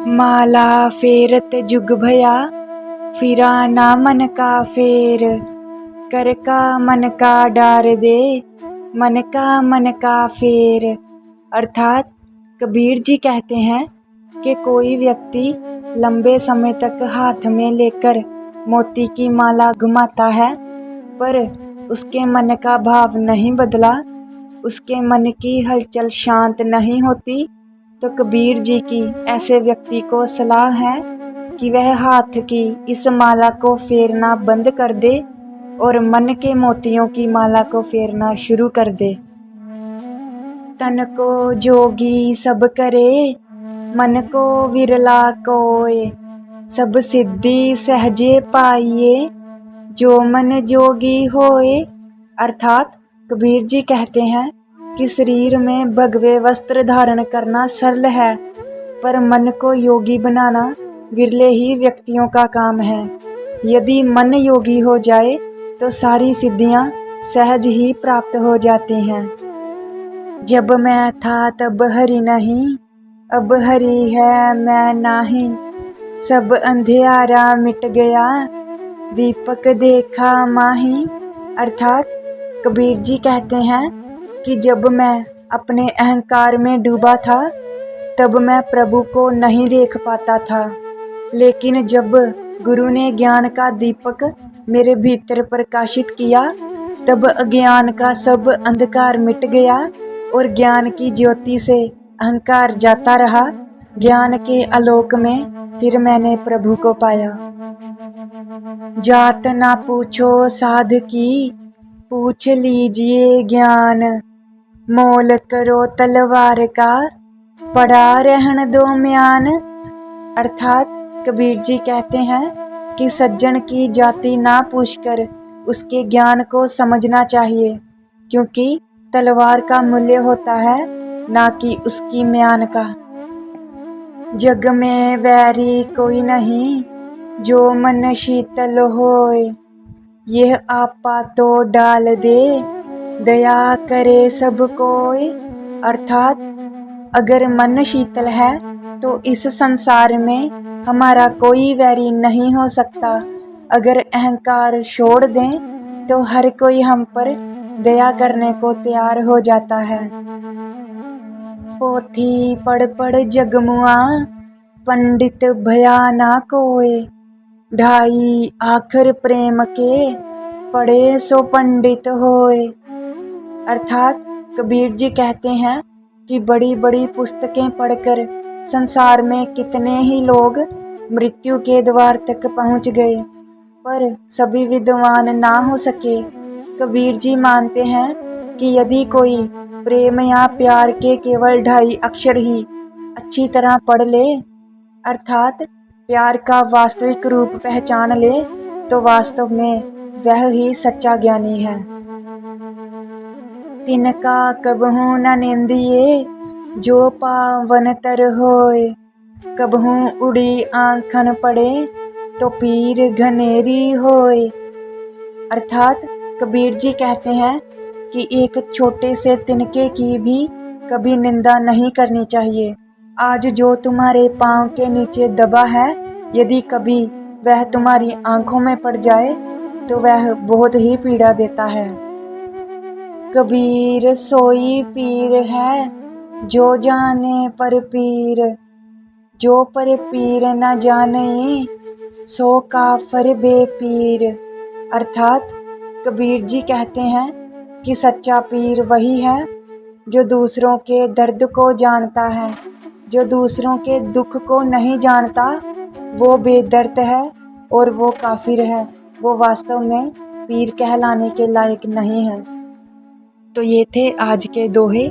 माला फेरत जुग भया, फिरा ना मन का फेर। कर का मन का डार दे, मन का फेर। अर्थात कबीर जी कहते हैं कि कोई व्यक्ति लंबे समय तक हाथ में लेकर मोती की माला घुमाता है, पर उसके मन का भाव नहीं बदला, उसके मन की हलचल शांत नहीं होती, तो कबीर जी की ऐसे व्यक्ति को सलाह है कि वह हाथ की इस माला को फेरना बंद कर दे और मन के मोतियों की माला को फेरना शुरू कर दे। तन को जोगी सब करे, मन को विरला कोय। सब सिद्धि सहजे पाइए, जो मन जोगी होए। अर्थात कबीर जी कहते हैं कि शरीर में भगवे वस्त्र धारण करना सरल है, पर मन को योगी बनाना विरले ही व्यक्तियों का काम है। यदि मन योगी हो जाए तो सारी सिद्धियां सहज ही प्राप्त हो जाती हैं। जब मैं था तब हरि नहीं, अब हरि है मैं नाही। सब अंधियारा मिट गया, दीपक देखा माही। अर्थात कबीर जी कहते हैं कि जब मैं अपने अहंकार में डूबा था तब मैं प्रभु को नहीं देख पाता था, लेकिन जब गुरु ने ज्ञान का दीपक मेरे भीतर प्रकाशित किया तब अज्ञान का सब अंधकार मिट गया और ज्ञान की ज्योति से अहंकार जाता रहा। ज्ञान के आलोक में फिर मैंने प्रभु को पाया। जात ना पूछो साध की, पूछ लीजिए ज्ञान। मोल करो तलवार का, पड़ा रहन दो म्यान। अर्थात कबीर जी कहते हैं कि सज्जन की जाति ना पूछकर उसके ज्ञान को समझना चाहिए, क्योंकि तलवार का मूल्य होता है ना कि उसकी म्यान का। जग में वैरी कोई नहीं, जो मन शीतल होए। यह आपा तो डाल दे, दया करे सब कोई। अर्थात अगर मन शीतल है तो इस संसार में हमारा कोई वैरी नहीं हो सकता। अगर अहंकार छोड़ दें तो हर कोई हम पर दया करने को तैयार हो जाता है। पोथी पढ़ पढ़ जगमुआ, पंडित भया ना कोय। ढाई आखर प्रेम के, पढ़े सो पंडित होए। अर्थात कबीर जी कहते हैं कि बड़ी बड़ी पुस्तकें पढ़कर संसार में कितने ही लोग मृत्यु के द्वार तक पहुंच गए, पर सभी विद्वान ना हो सके। कबीर जी मानते हैं कि यदि कोई प्रेम या प्यार के केवल 2.5 अक्षर ही अच्छी तरह पढ़ ले, अर्थात प्यार का वास्तविक रूप पहचान ले, तो वास्तव में वह ही सच्चा ज्ञानी है। तिनका कबहू न निंदिए, जो पावन तर होए। कबहू उड़ी आंखन पड़े, तो पीर घनेरी होए। अर्थात कबीर जी कहते हैं कि एक छोटे से तिनके की भी कभी निंदा नहीं करनी चाहिए। आज जो तुम्हारे पांव के नीचे दबा है, यदि कभी वह तुम्हारी आंखों में पड़ जाए तो वह बहुत ही पीड़ा देता है। कबीर सोई पीर है, जो जाने पर पीर। जो पर पीर न जाने, सो काफर बेपीर। अर्थात कबीर जी कहते हैं कि सच्चा पीर वही है जो दूसरों के दर्द को जानता है। जो दूसरों के दुख को नहीं जानता वो बेदर्द है और वो काफिर है, वो वास्तव में पीर कहलाने के लायक नहीं है। तो ये थे आज के दोहे।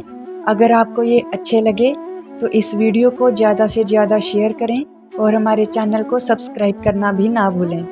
अगर आपको ये अच्छे लगे तो इस वीडियो को ज़्यादा से ज़्यादा शेयर करें और हमारे चैनल को सब्सक्राइब करना भी ना भूलें।